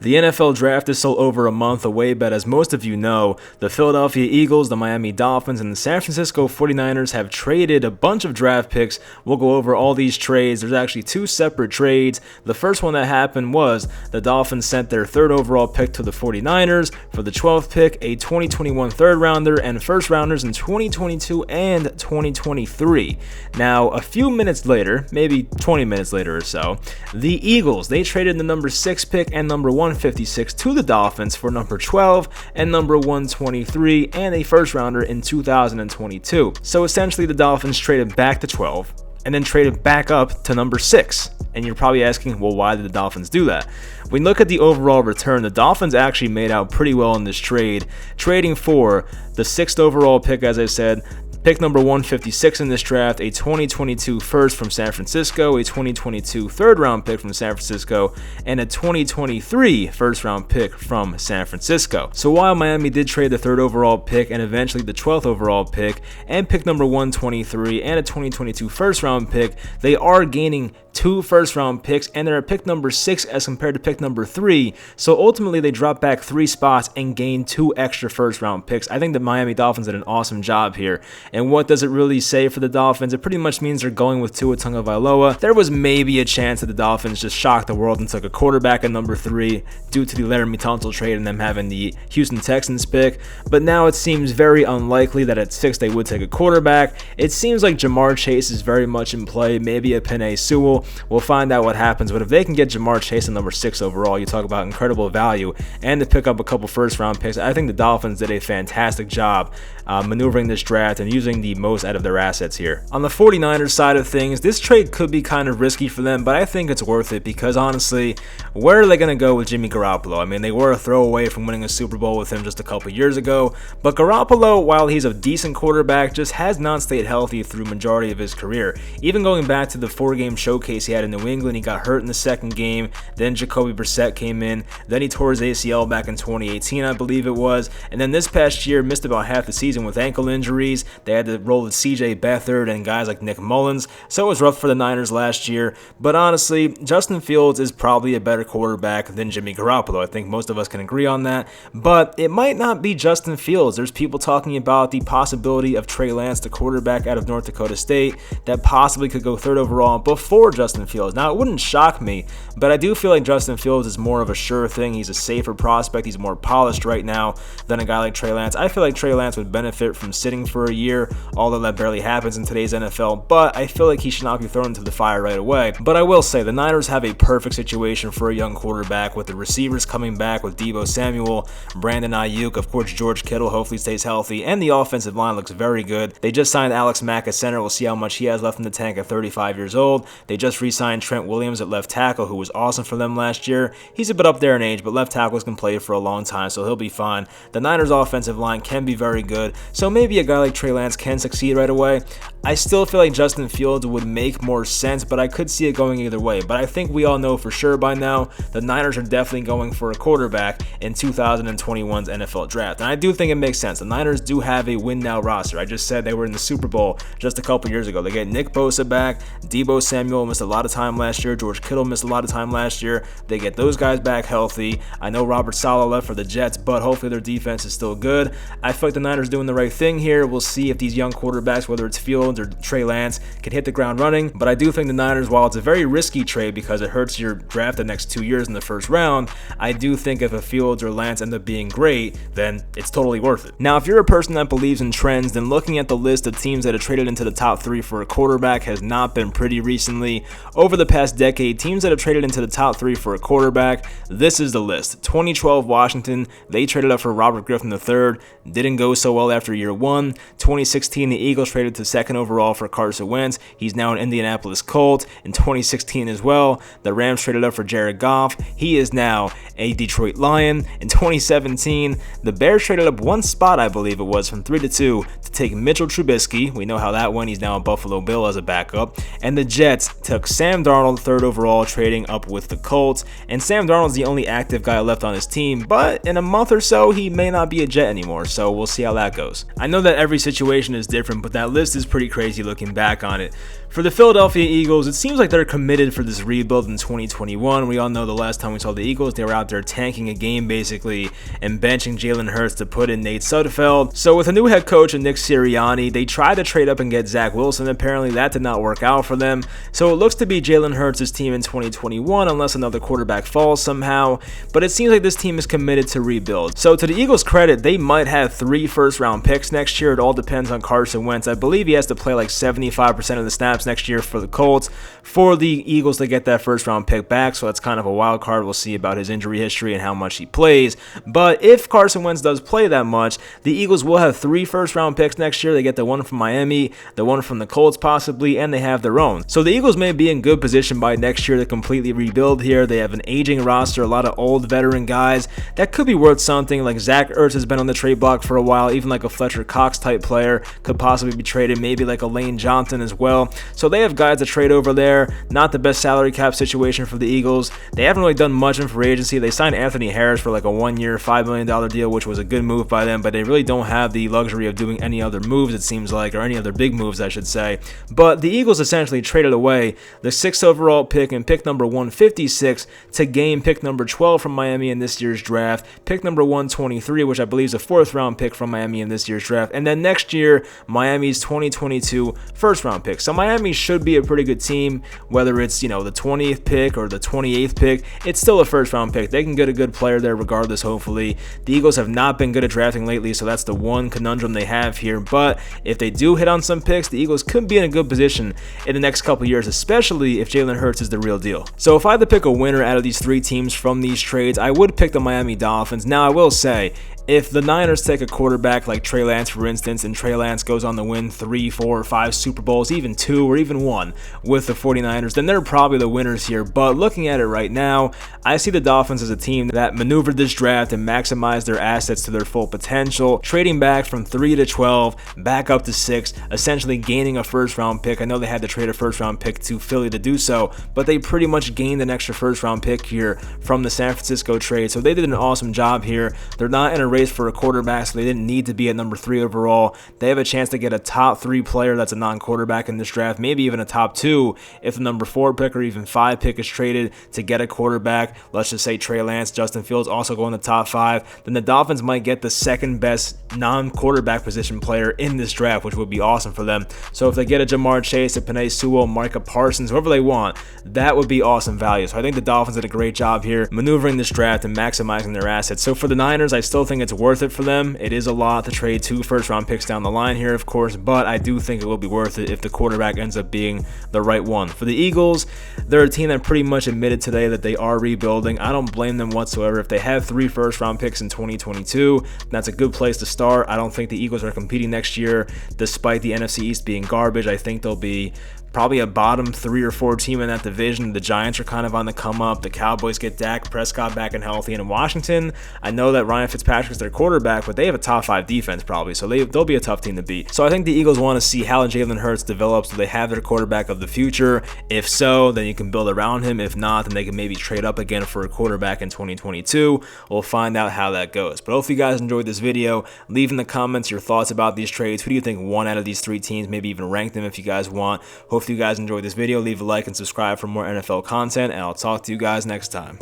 The NFL draft is still over a month away, but as most of you know, the Philadelphia Eagles, the Miami Dolphins, and the San Francisco 49ers have traded a bunch of draft picks. We'll go over all these trades. There's actually two separate trades. The first one that happened was the Dolphins sent their third overall pick to the 49ers for the 12th pick, a 2021 third rounder, and first rounders in 2022 and 2023. Now, a few minutes later, maybe 20 minutes later or so, the Eagles, they traded the number 6 pick and number 156 to the Dolphins for number 12 and number 123 and a first rounder in 2022. So essentially the Dolphins traded back to 12 and then traded back up to number 6. And you're probably asking, well, why did the Dolphins do that? When you look at the overall return, the Dolphins actually made out pretty well in this trade, trading for the 6th overall pick, as I said, pick number 156 in this draft, a 2022 first from San Francisco, a 2022 third round pick from San Francisco, and a 2023 first round pick from San Francisco. So while Miami did trade the third overall pick and eventually the 12th overall pick and pick number 123 and a 2022 first round pick, they are gaining 2 first round picks and they're at pick number 6 as compared to pick number 3. So ultimately they dropped back 3 spots and gained 2 extra first round picks. I think the Miami Dolphins did an awesome job here. And what does it really say for the Dolphins? It pretty much means they're going with Tua Tagovailoa. There was maybe a chance that the Dolphins just shocked the world and took a quarterback at number 3 due to the Laramie Tunsil trade and them having the Houston Texans pick. But now it seems very unlikely that at 6 they would take a quarterback. It seems like Jamar Chase is very much in play, maybe a Penei Sewell. We'll find out what happens. But if they can get Jamar Chase at number 6 overall, you talk about incredible value and to pick up a couple first round picks. I think the Dolphins did a fantastic job maneuvering this draft and using the most out of their assets here. On the 49ers side of things, this trade could be kind of risky for them, but I think it's worth it because honestly, where are they going to go with Jimmy Garoppolo? I mean, they were a throwaway from winning a Super Bowl with him just a couple years ago, but Garoppolo, while he's a decent quarterback, just has not stayed healthy through the majority of his career. Even going back to the 4-game showcase he had in New England, he got hurt in the second game, then Jacoby Brissett came in, then he tore his ACL back in 2018, I believe it was, and then this past year missed about half the season with ankle injuries. They had to roll with CJ Beathard and guys like Nick Mullins, so it was rough for the Niners last year. But honestly, Justin Fields is probably a better quarterback than Jimmy Garoppolo. I think most of us can agree on that, but it might not be Justin Fields. There's people talking about the possibility of Trey Lance, the quarterback out of North Dakota State, that possibly could go 3rd overall before Justin Fields. Now, it wouldn't shock me, but I do feel like Justin Fields is more of a sure thing. He's a safer prospect. He's more polished right now than a guy like Trey Lance. I feel like Trey Lance would benefit from sitting for a year, although that barely happens in today's NFL, but I feel like he should not be thrown into the fire right away. But I will say, the Niners have a perfect situation for a young quarterback with the receivers coming back with Deebo Samuel, Brandon Ayuk, of course George Kittle hopefully stays healthy, and the offensive line looks very good. They just signed Alex Mack at center. We'll see how much he has left in the tank at 35 years old. They just re-signed Trent Williams at left tackle, who was awesome for them last year. He's a bit up there in age, but left tackles can play for a long time, so he'll be fine. The Niners offensive line can be very good, so maybe a guy like Trey Lance can succeed right away. I still feel like Justin Fields would make more sense, but I could see it going either way. But I think we all know for sure by now the Niners are definitely going for a quarterback in 2021's NFL draft. And I do think it makes sense. The Niners do have a win-now roster. I just said they were in the Super Bowl just a couple years ago. They get Nick Bosa back. Deebo Samuel missed a lot of time last year. George Kittle missed a lot of time last year. They get those guys back healthy. I know Robert Saleh left for the Jets, but hopefully their defense is still good. I feel like the Niners doing the right thing here. We'll see if these young quarterbacks, whether it's Fields or Trey Lance, can hit the ground running. But I do think the Niners, while it's a very risky trade because it hurts your draft the next 2 years in the first round, I do think if a Fields or Lance end up being great, then it's totally worth it. Now, if you're a person that believes in trends, then looking at the list of teams that have traded into the top 3 for a quarterback has not been pretty recently. Over the past decade, teams that have traded into the top 3 for a quarterback, this is the list. 2012 Washington, they traded up for Robert Griffin III, didn't go so well after year 1. 2016, the Eagles traded to 2nd overall for Carson Wentz. He's now an Indianapolis Colt. In 2016 as well, the Rams traded up for Jared Goff. He is now a Detroit Lion. In 2017, the Bears traded up 1 spot, I believe it was, from 3 to 2 to take Mitchell Trubisky. We know how that went. He's now a Buffalo Bill as a backup. And the Jets took Sam Darnold 3rd overall, trading up with the Colts. And Sam Darnold's the only active guy left on his team, but in a month or so, he may not be a Jet anymore, so we'll see how that goes. I know that every situation is different, but that list is pretty crazy looking back on it. For the Philadelphia Eagles, it seems like they're committed for this rebuild in 2021. We all know the last time we saw the Eagles, they were out there tanking a game basically and benching Jalen Hurts to put in Nate Sudfeld. So with a new head coach and Nick Sirianni, they tried to trade up and get Zach Wilson. Apparently that did not work out for them. So it looks to be Jalen Hurts' team in 2021 unless another quarterback falls somehow. But it seems like this team is committed to rebuild. So to the Eagles' credit, they might have 3 first-round picks next year. It all depends on Carson Wentz. I believe he has to play like 75% of the snaps next year for the Colts for the Eagles to get that first round pick back, so that's kind of a wild card. We'll see about his injury history and how much he plays. But if Carson Wentz does play that much, the Eagles will have 3 first round picks next year. They get the one from Miami, the one from the Colts possibly, and they have their own. So the Eagles may be in good position by next year to completely rebuild here. They have an aging roster, a lot of old veteran guys that could be worth something. Like Zach Ertz has been on the trade block for a while. Even like a Fletcher Cox type player could possibly be traded, maybe like a Lane Johnson as well. So they have guys to trade over there. Not the best salary cap situation for the Eagles. They haven't really done much in free agency. They signed Anthony Harris for like a 1-year, $5 million deal, which was a good move by them, but they really don't have the luxury of doing any other moves, it seems like, or any other big moves, I should say. But the Eagles essentially traded away the 6th overall pick and pick number 156 to gain pick number 12 from Miami in this year's draft, pick number 123, which I believe is a 4th round pick from Miami in this year's draft, and then next year, Miami's 2022 first round pick. So Miami should be a pretty good team, whether it's, the 20th pick or the 28th pick. It's still a first round pick. They can get a good player there regardless, hopefully. The Eagles have not been good at drafting lately, so that's the one conundrum they have here. But if they do hit on some picks, the Eagles could be in a good position in the next couple years, especially if Jalen Hurts is the real deal. So if I had to pick a winner out of these 3 teams from these trades, I would pick the Miami Dolphins. Now, I will say, if the Niners take a quarterback like Trey Lance, for instance, and Trey Lance goes on to win 3, 4, or 5 Super Bowls, even 2 or even 1 with the 49ers, then they're probably the winners here. But looking at it right now, I see the Dolphins as a team that maneuvered this draft and maximized their assets to their full potential, trading back from 3 to 12, back up to 6, essentially gaining a first-round pick. I know they had to trade a first-round pick to Philly to do so, but they pretty much gained an extra first-round pick here from the San Francisco trade. So they did an awesome job here. They're not in a race for a quarterback, so they didn't need to be at number 3 overall. They have a chance to get a top 3 player that's a non-quarterback in this draft, maybe even a top 2 if the number 4 pick or even 5 pick is traded to get a quarterback. Let's just say Trey Lance, Justin Fields also go in the top 5. Then the Dolphins might get the second best non-quarterback position player in this draft, which would be awesome for them. So if they get a Jamar Chase, a Penei Sewell, Micah Parsons, whoever they want, that would be awesome value. So I think the Dolphins did a great job here maneuvering this draft and maximizing their assets. So for the Niners, I still think it's worth it for them. It is a lot to trade 2 first-round picks down the line here, of course, but I do think it will be worth it if the quarterback ends up being the right one. For the Eagles, they're a team that pretty much admitted today that they are rebuilding. I don't blame them whatsoever. If they have 3 first-round picks in 2022, that's a good place to start. I don't think the Eagles are competing next year, despite the NFC East being garbage. I think they'll be probably a bottom 3 or 4 team in that division. The Giants are kind of on the come up. The Cowboys get Dak Prescott back and healthy. And in Washington, I know that Ryan Fitzpatrick is their quarterback, but they have a top 5 defense probably, so they'll be a tough team to beat. So I think the Eagles want to see how Jalen Hurts develops. Do they have their quarterback of the future? If so, then you can build around him. If not, then they can maybe trade up again for a quarterback in 2022. We'll find out how that goes. But hopefully you guys enjoyed this video. Leave in the comments your thoughts about these trades. Who do you think won out of these 3 teams? Maybe even rank them if you guys want. Hopefully you guys enjoyed this video. Leave a like and subscribe for more NFL content, and I'll talk to you guys next time.